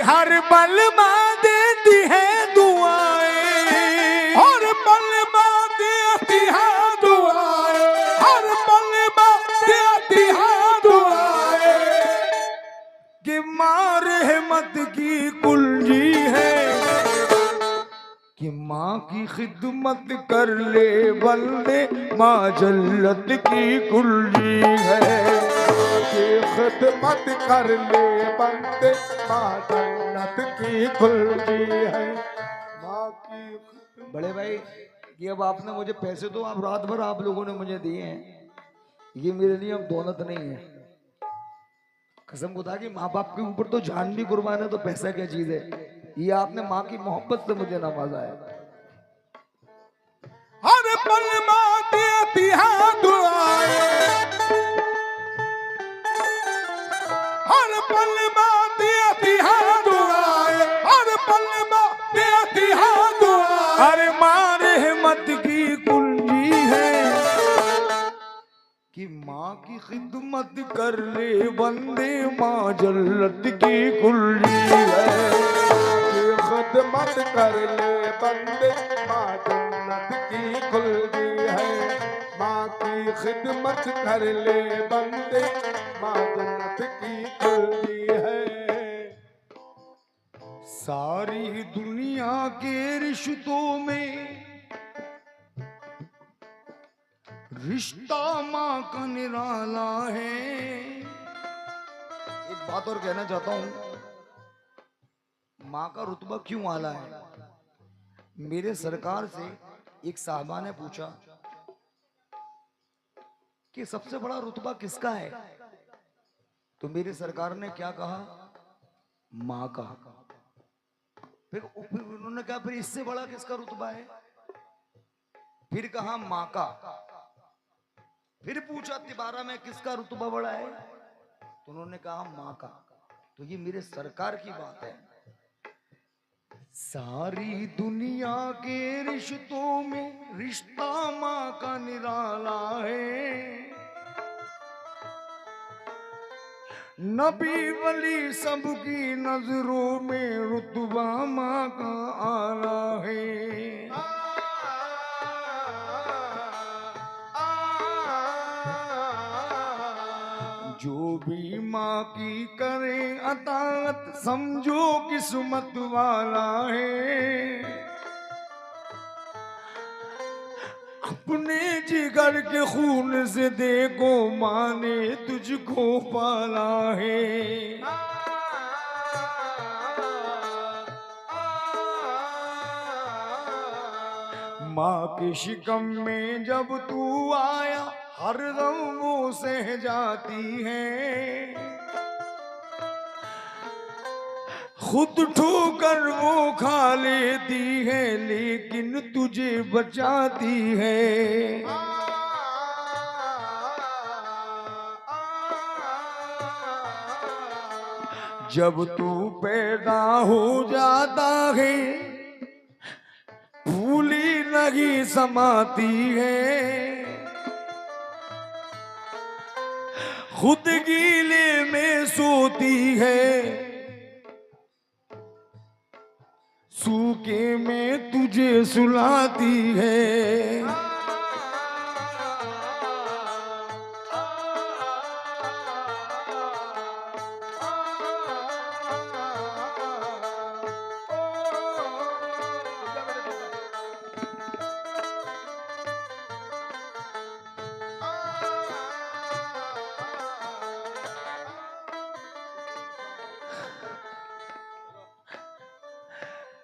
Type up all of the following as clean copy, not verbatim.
हर पल माँ देती है दुआएं, हर पल माँ देती है दुआएं, हर पल माँ देती है दुआएं। कि माँ रहमत की कुंजी है, कि माँ की खिदमत कर ले बंदे, माँ जन्नत की कुंजी है। की खिदमत कर ले बंदे, माँ जन्नत की कुंजी है। माँ की बड़े भाई, ये अब आपने मुझे पैसे तो आप रात भर आप लोगों ने मुझे दिए हैं, ये मेरे लिए अब दौलत नहीं है। कसम खुदा की माँ बाप के ऊपर तो जान भी कुर्बान है, तो पैसा क्या चीज है। ये आपने माँ की मोहब्बत से मुझे नवाजा है। हर पल माँ देती है दुआएं, हर पल माँ देती है दुआएं, हर पल माँ देती है दुआएं। अरे माँ रहमत की कुंजी है, कि माँ की खिदमत कर ले बंदे, माँ जन्नत की कुंजी है। की खिदमत कर ले बंदे, माँ जन्नत की कुंजी है। माँ की खिदमत कर ले बंदे, माँ जन्नत की कुंजी है। सारी दुनिया के रिश्तों में रिश्ता माँ का निराला है। एक बात और कहना चाहता हूं, माँ का रुतबा क्यों आला है। मेरे सरकार से एक साहबा ने पूछा कि सबसे बड़ा रुतबा किसका है, तो मेरे सरकार ने क्या कहा, माँ का। फिर उन्होंने कहा फिर इससे बड़ा किसका रुतबा है, फिर कहा माँ का। फिर पूछा तिबारा में किसका रुतबा बड़ा है, तो उन्होंने कहा माँ का। तो ये मेरे सरकार की बात है। सारी दुनिया के रिश्तों में रिश्ता माँ का निराला है। नबी वली सबकी नजरों में रुतबा माँ का आला है। जो भी माँ की करे अताअत, समझो किस्मत वाला है। अपने जिगर के खून से देखो माँ ने तुझको पाला है। माँ के शिकम में जब तू आया, हर दम वो सह जाती है। खुद ठोकर वो खा लेती है, लेकिन तुझे बचाती है। जब तू पैदा हो जाता है, भूली नहीं समाती है। खुद गीले में सोती है, सूखे में तुझे सुलाती है।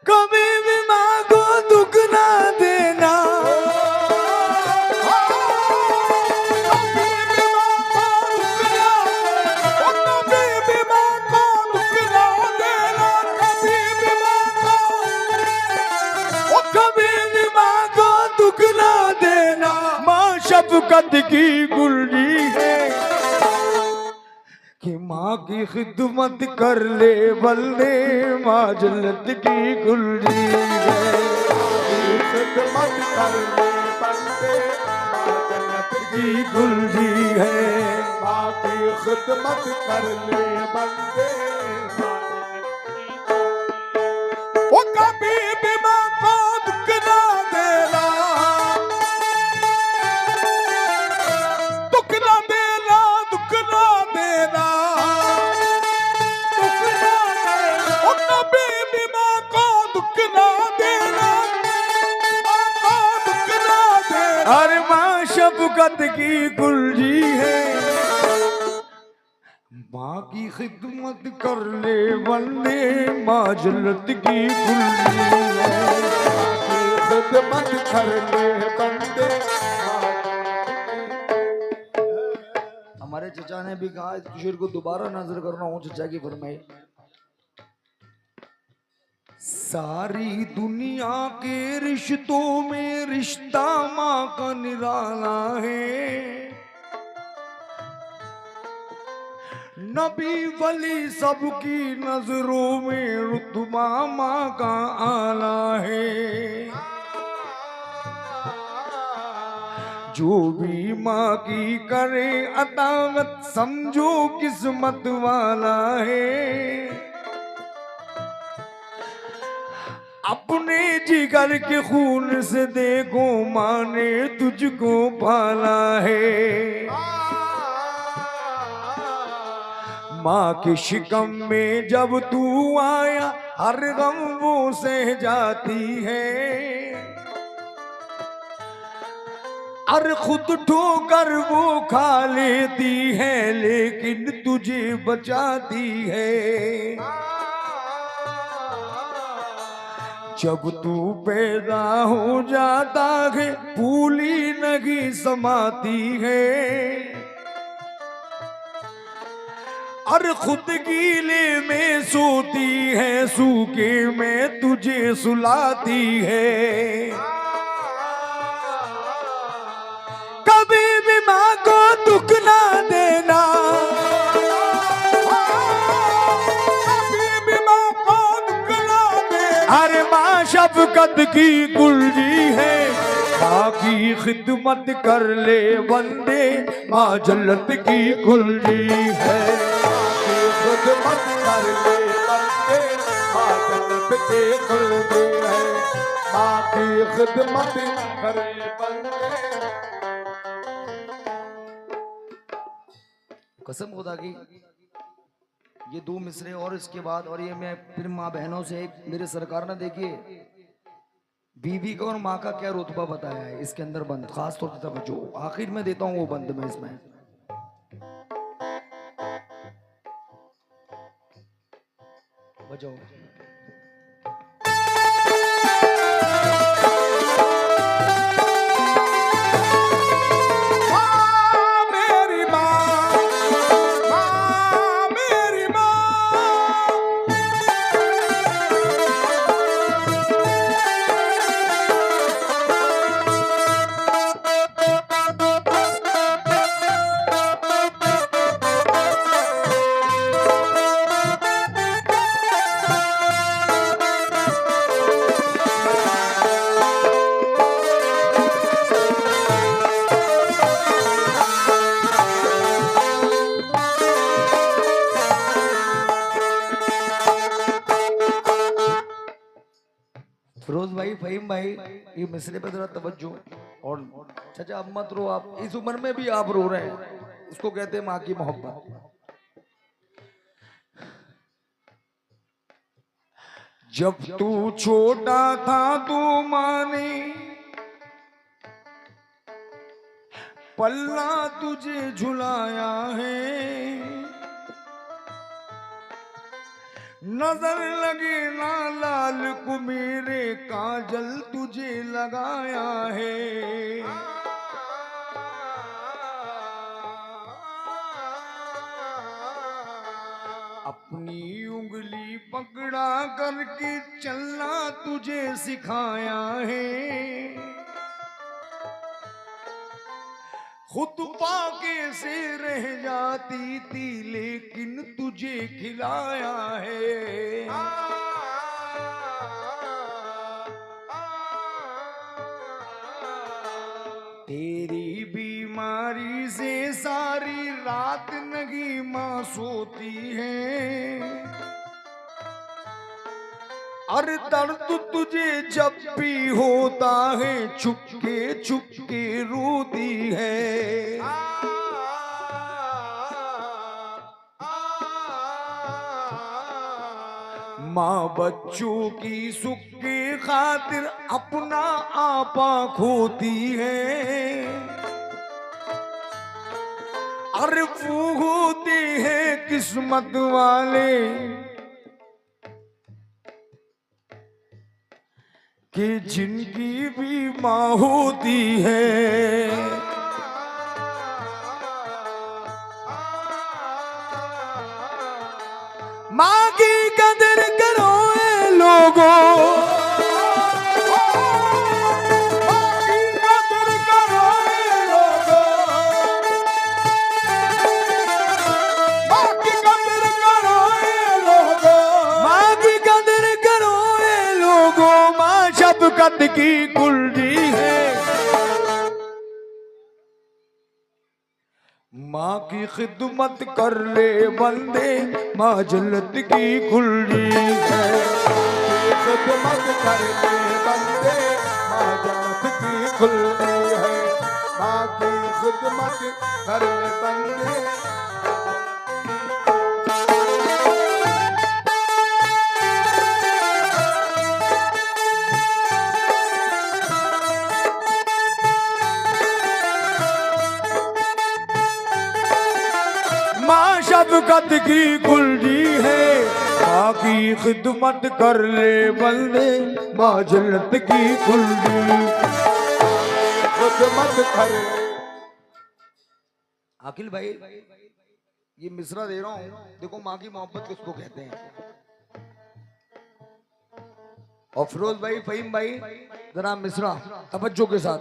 कभी भी माँ को दुख ना देना, शफकत की गुलरी है, कि माँ की खिदमत कर ले बंदे, माँ जन्नत की गुलरी है। खिदमत कर ले बंदे, माँ जन्नत की गुलरी है। माँ की खिदमत कर ले बंदे, माँ जन्नत की कभी भी माँ को दुख ना देना, दुख ना देना, दुख ना देना, दुख ना देना। ओ कभी भी माँ को दुख ना देना, माँ को दुख ना देना। अरे माँ शफकत की कुलजी है, माँ की खिदमत कर ले बंदे, माँ जन्नत की कुलजी है। खिदमत कर ले बंदे। हमारे चचा ने भी कहा इस शेर को दोबारा नजर करना हो, चचा की फरमाई। सारी दुनिया के रिश्तों में रिश्ता माँ का निराला है, नबी वली सबकी नजरों में रुतबा माँ का आला है। जो भी माँ की करे अतावत समझो किस्मत वाला है, अपने जिगर के खून से देखो माँ ने तुझको पाला है। माँ के शिकम में जब तू आया हर गम वो सह जाती है, और खुद ठोकर वो खा लेती है लेकिन तुझे बचाती है। जब तू पैदा हो जाता है फूली नहीं समाती है, और खुद गीले में सोती है सूखे में तुझे सुलाती है। कभी भी माँ को दुख ना देना, कभी भी माँ को दुख ना देना। अरे माँ शफकत की कुलजी है, माँ की खिदमत कर ले बंदे, माँ जन्नत की कुलजी है। खिदमत कर ले बंदे, माँ जन्नत की कुलजी है। माँ की खिदमत कर ले बंदे। कसम खुदा की ये दो मिसरे और इसके बाद, और ये मैं फिर माँ बहनों से, एक मेरे सरकार ने देखिए बीवी का और माँ का क्या रुतबा बताया है इसके अंदर बंद, खास तौर से तवज्जो आखिर में देता हूँ वो बंद मैं इसमें। बजाओ। फिरोज भाई, फहीम भाई, ये मिसरे पे जरा तवज्जो। और चाचा अब मत रो, आप इस उम्र में भी आप रो रहे हैं, इसको कहते हैं माँ की मोहब्बत। जब तू छोटा था तो माँ ने पल्ला तुझे झुलाया है, नजर लगे ना लाल को मेरे काजल तुझे लगाया है। अपनी उंगली पकड़ा करके चलना तुझे सिखाया है, खुद पाके से रह जाती थी लेकिन तुझे खिलाया है। तेरी बीमारी से सारी रात नगी माँ सोती है, अरे दर्द तुझे जब भी होता है चुपके चुपके रोती है। माँ बच्चों की सुख की खातिर अपना आपा खोती है। अरे वो होते हैं किस्मत वाले कि जिनकी भी माँ होती है। माँ की कदर करो ए लोगों, शफकत की कुंडी है। माँ की खिदमत कर ले बंदे, माँ जन्नत की कुंडी है। खिदमत कर ले बंदे, माँ जन्नत की कुंडी है। माँ की खिदमत कर ले बंदे। शफकत की कुंडी है। माँ की खिदमत कर ले बंदे, माँ जन्नत की कुंडी खिदमत कर ले। अखिल भाई ये मिसरा दे रहा हूँ, देखो माँ की मोहब्बत किसको कहते हैं। और फिरोज भाई, फहीम भाई, जरा मिसरा तवज्जो के साथ।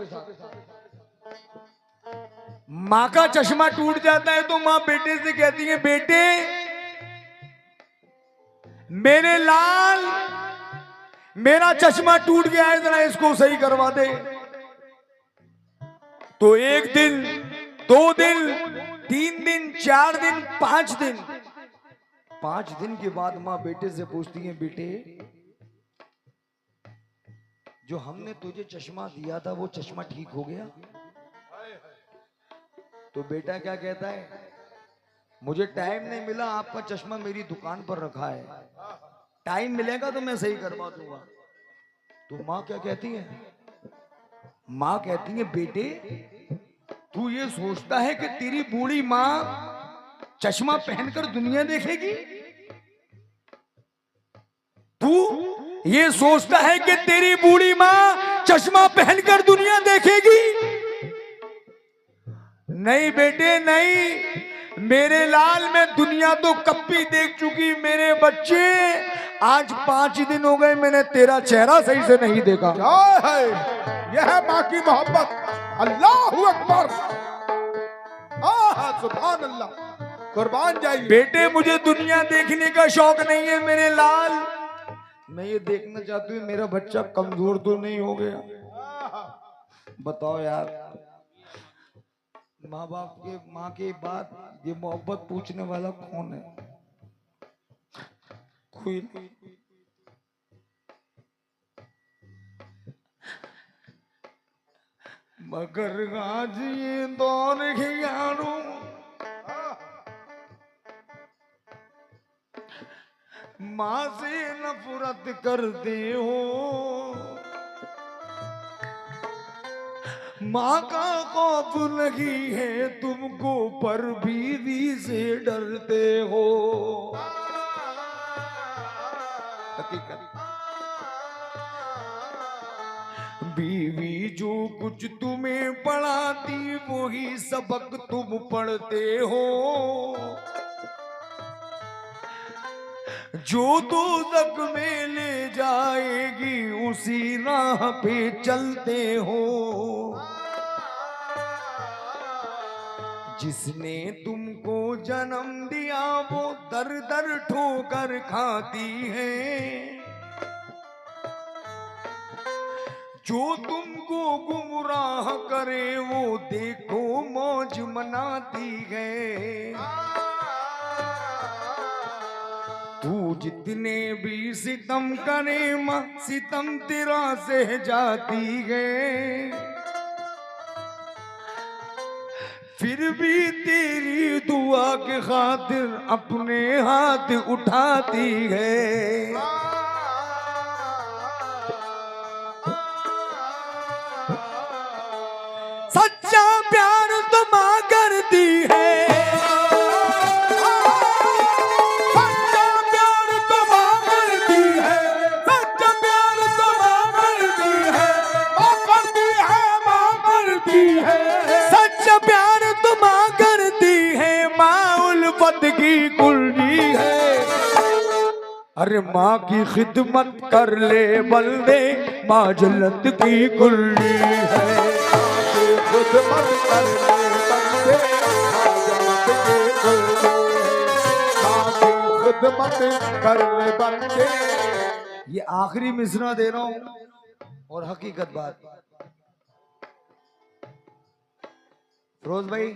माँ का चश्मा टूट जाता है तो माँ बेटे से कहती है, बेटे मेरे लाल मेरा चश्मा टूट गया है, जरा इसको सही करवा दे। तो एक दिन, 2 दिन, 3 दिन, 4 दिन, 5 दिन, 5 दिन के बाद माँ बेटे से पूछती है, बेटे जो हमने तुझे चश्मा दिया था वो चश्मा ठीक हो गया? तो बेटा क्या कहता है, मुझे टाइम नहीं मिला, आपका चश्मा मेरी दुकान पर रखा है, टाइम मिलेगा तो मैं सही करवा दूंगा। तो माँ क्या कहती है, माँ कहती है, बेटे तू ये सोचता है कि तेरी बूढ़ी माँ चश्मा पहनकर दुनिया देखेगी? तू ये सोचता है कि तेरी बूढ़ी माँ चश्मा पहनकर दुनिया देखेगी? नहीं बेटे नहीं, मेरे लाल मैं दुनिया तो कब भी देख चुकी। मेरे बच्चे आज 5 दिन हो गए मैंने तेरा चेहरा सही से नहीं देखा। क्या है यह है माँ की मोहब्बत। अल्लाहु अकबर, सुभान अल्लाह, कुर्बान जाइए। बेटे मुझे दुनिया देखने का शौक नहीं है मेरे लाल, मैं ये देखना चाहती हूँ मेरा बच्चा कमजोर तो नहीं हो गया। बताओ यार, माँ बाप के, माँ के बाद ये मोहब्बत पूछने वाला कौन है? कोई नहीं। मगर आज ये दौर है यारों, माँ से नफरत करते हो। माँ का खौफ नहीं है तुमको पर बीवी से डरते हो। हकीकत, बीवी जो कुछ तुम्हें पढ़ाती वही सबक तुम पढ़ते हो। जो दोज़ख में ले जाएगी उसी राह पे चलते हो। जिसने तुमको जन्म दिया वो दर दर ठोकर खाती है। जो तुमको गुमराह करे वो देखो मौज मनाती है। तू जितने भी सितम करे माँ सितम तेरा सह जाती है, फिर भी तेरी दुआ के खातिर अपने हाथ उठाती है। सच्चा प्यार तो माँ करती है, सच्चा प्यार तो माँ करती है, सच्चा प्यार तो माँ करती है, माँ करती है, माँ करती है। सच्चा प्यार तो माँ करती है, माँ उल्फत की कुल्ली है। अरे माँ की खिदमत कर ले बंदे, माँ जन्नत की कुल्ली है। खिदमत कर ले बंदे, माँ जन्नत की कुल्ली है। माँ की खिदमत कर ले बंदे। ये आखिरी मिसरा दे रहा हूं और हकीकत बात। फिरोज भाई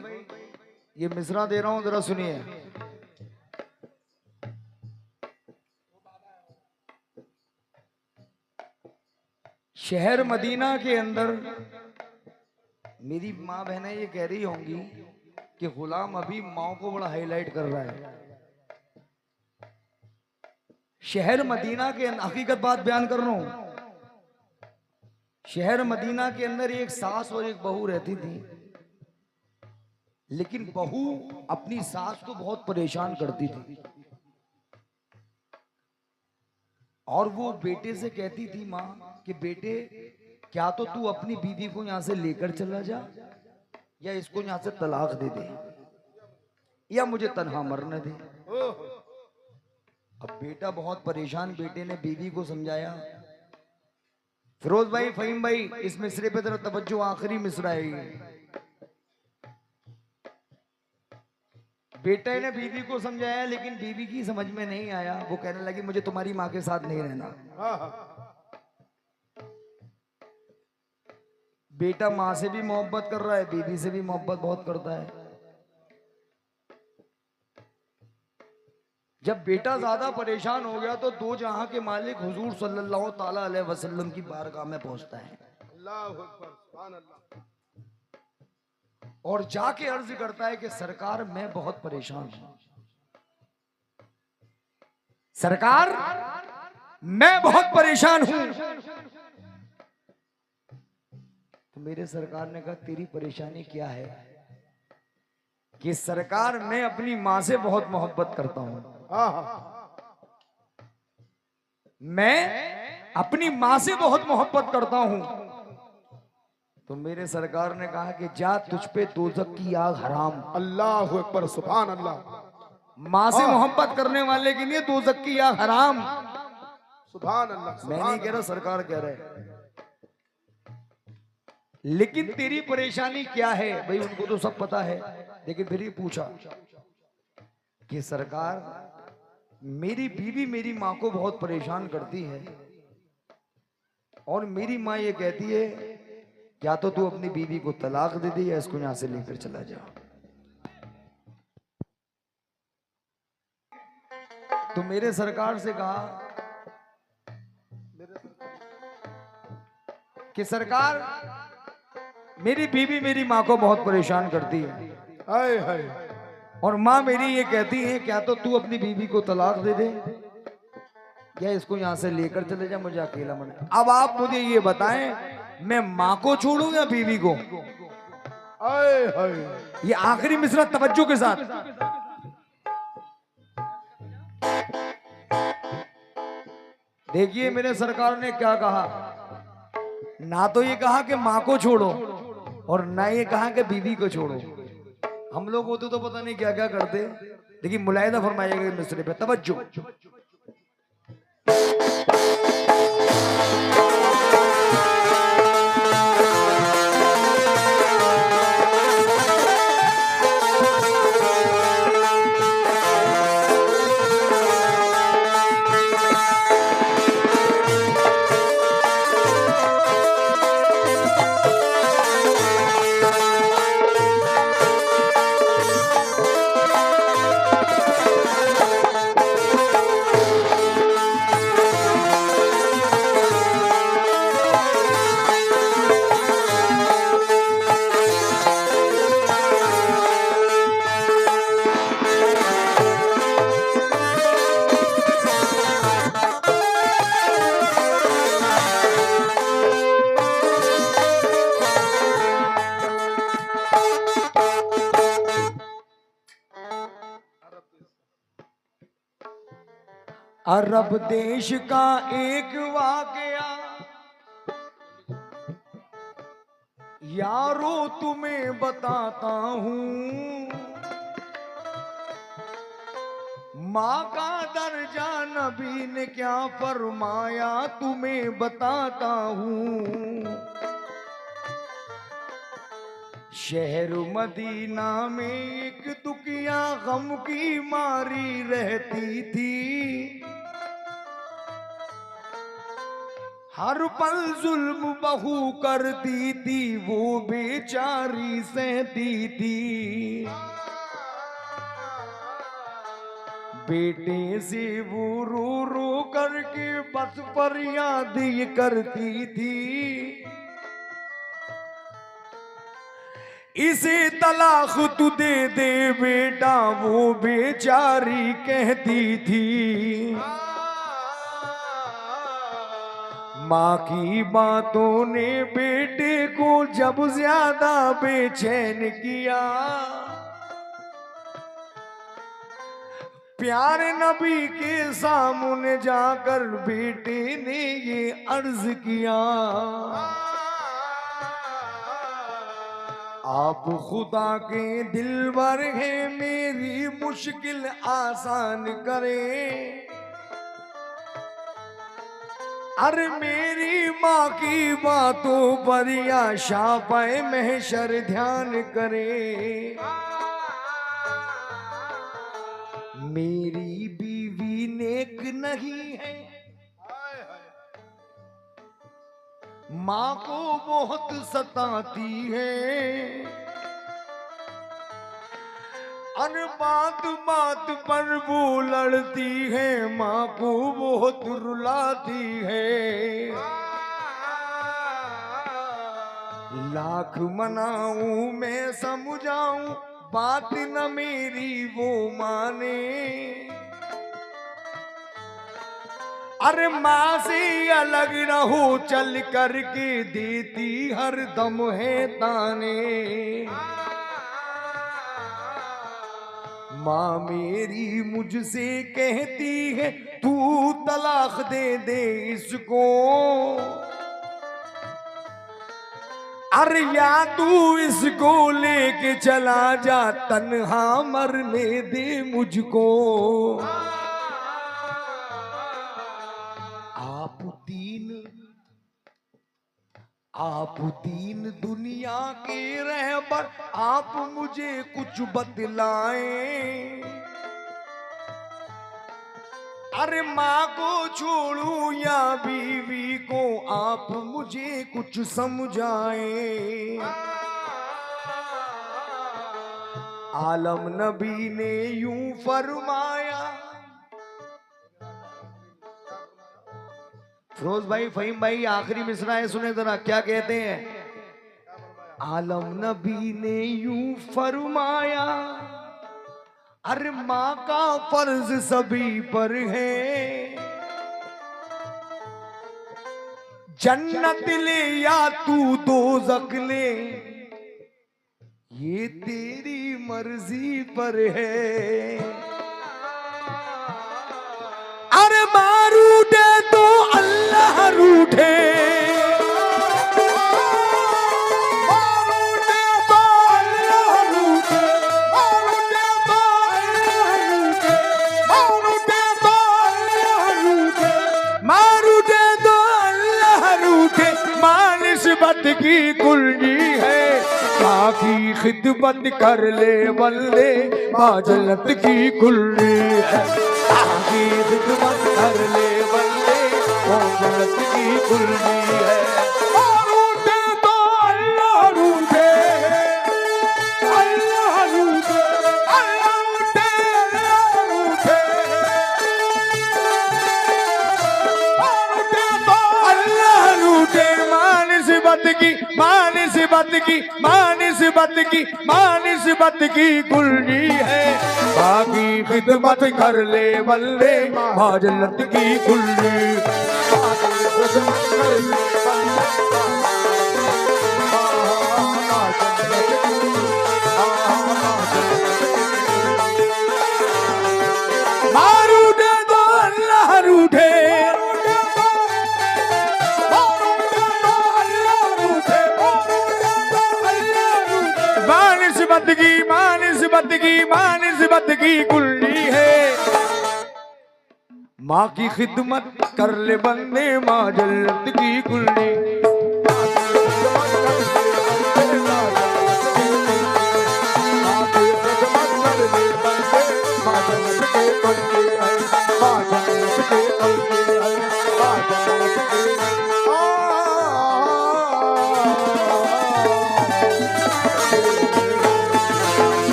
ये मिसरा दे रहा हूं, जरा सुनिए। शहर मदीना के अंदर मेरी माँ बहनें ये कह रही होंगी कि गुलाम अभी माँ को बड़ा हाईलाइट कर रहा है। शहर मदीना के अंदर हकीकत बात बयान कर रहा हूं। शहर मदीना के अंदर एक सास और एक बहू रहती थी, लेकिन बहू अपनी सास को बहुत परेशान करती थी और वो बेटे से कहती थी माँ कि बेटे क्या तो तू अपनी बीवी को यहां से लेकर चला जा, या इसको यहां से तलाक दे दे, या मुझे तन्हा मरने दे। अब बेटा बहुत परेशान, बेटे ने बीवी को समझाया। फिरोज भाई, फहीम भाई, इस मिसरे पे जरा तवज्जो, आखिरी मिसरा है ये। बेटे ने बीवी को समझाया लेकिन बीवी की समझ में नहीं आया। वो कहने लगी मुझे तुम्हारी माँ के साथ नहीं रहना। बेटा माँ से भी मोहब्बत कर रहा है, बीवी से भी मोहब्बत बहुत करता है। जब बेटा ज्यादा परेशान हो गया तो दो जहां के मालिक हुजूर सल्लल्लाहु ताला अलैहि वसल्लम की बारगाह में पहुंचता है। अल्लाहु अकबर, सुभान अल्लाह। और जाके अर्ज करता है कि सरकार मैं बहुत परेशान हूं, सरकार मैं बहुत परेशान हूं। तो मेरे सरकार ने कहा तेरी परेशानी क्या है? कि सरकार मैं अपनी मां से बहुत मोहब्बत करता हूं, मैं अपनी मां से बहुत मोहब्बत करता हूं। तो मेरे सरकार ने कहा कि जा तुझ पे दोज़ख की आग हराम। अल्लाहु अकबर, सुभान अल्लाह। मां से मोहब्बत करने वाले के लिए दोज़ख की आग हराम। सुभान अल्लाह। मैं नहीं कह रहा, सरकार कह रहे। लेकिन तेरी परेशानी क्या है? भाई उनको तो सब पता है, लेकिन फिर ही पूछा कि सरकार मेरी बीवी मेरी माँ को बहुत परेशान करती है और मेरी माँ ये कहती है क्या तो तू अपनी बीवी को तलाक दे दे या इसको यहां से लेकर चला जा। तो मेरे सरकार से कहा कि सरकार मेरी बीवी मेरी माँ को बहुत परेशान करती है, हाय हाय, और माँ मेरी ये कहती है क्या तो तू अपनी बीवी को तलाक दे दे या इसको यहाँ से लेकर चले जा, मुझे अकेला मन। अब आप मुझे ये बताएं मैं माँ को छोड़ूं या बीवी को? हाय हाय। ये आखिरी मिसरा तवज्जो के साथ। देखिए मेरे सरकार ने क्या कहा। ना तो ये कहा कि माँ को छोड़ो और ना ये कहा कि बीवी को छोड़ो। हम लोग होते तो पता नहीं क्या क्या करते, लेकिन मुलाहिदा फरमाइएगा मिसरे पे तवज्जो। अरब देश का एक वाकया यारो तुम्हें बताता हूँ। माँ का दर्जा नबी ने क्या फरमाया तुम्हें बताता हूँ। शहर मदीना में एक दुखिया गम की मारी रहती थी। हर पल जुल्म बहू करती थी, वो बेचारी सहती थी। बेटे से वो रो रो करके बस फरियाद ये करती थी। इसे तलाक तू दे दे बेटा, वो बेचारी कहती थी। माँ की बातों ने बेटे को जब ज्यादा बेचैन किया। प्यारे नबी के सामने जाकर बेटे ने ये अर्ज किया, आप खुदा के दिलबर हैं, मेरी मुश्किल आसान करें। अरे मेरी माँ की बातों पर या शापाए महशर ध्यान करे। मेरी बीवी नेक नहीं है, माँ को बहुत सताती है। अरे बात बात पर वो लड़ती है, माँ को बहुत रुलाती है। लाख मनाऊं मैं समझाऊं, बात न मेरी वो माने। अरे माँ से अलग रहो चल करके, देती हर दम है ताने। माँ मेरी मुझसे कहती है, तू तलाक दे दे इसको। अरे या तू इसको लेके चला जा, तन्हा मरने दे मुझको। आप दीन दुनिया के रहबर, आप मुझे कुछ बतलाएं। अरे माँ को छोड़ू या बीवी को, आप मुझे कुछ समझाएं। आलम नबी ने यूं फरमाया। फिरोज भाई, फहीम भाई, आखिरी मिसरा है, सुने जरा क्या कहते हैं। आलम नबी ने यूं फरमाया, अरे माँ का फर्ज सभी पर है। जन्नत ले या तू दोज़ख ले, ये तेरी मर्जी पर है। अरे माँ रूठे तो अल्लाह रूठे, की कुर्जी है। माँ की खिदमत कर ले बल्ले, माँ जन्नत की कुर्जी है। माँ की खिदमत कर ले बल्ले, माँ जन्नत की कुर्जी है। रूठे तो अल्लाह रूठे, अल्लाह रूठे, अल्लाह रूठे, अल्लाह रूठे। रूठे तो अल्लाह रूठे। मानिस्बत की कुर्जी है। बाकी खिदमत कर ले बल्ले, माँ जन्नत की कुर्जी। मारू दे दो अल्लाह निस्बत की माँ निस्बत की कुल्ली है। माँ की खिदमत कर ले बंदे, माँ जन्नत की कुल्ली। माँ की खिदमत कर ले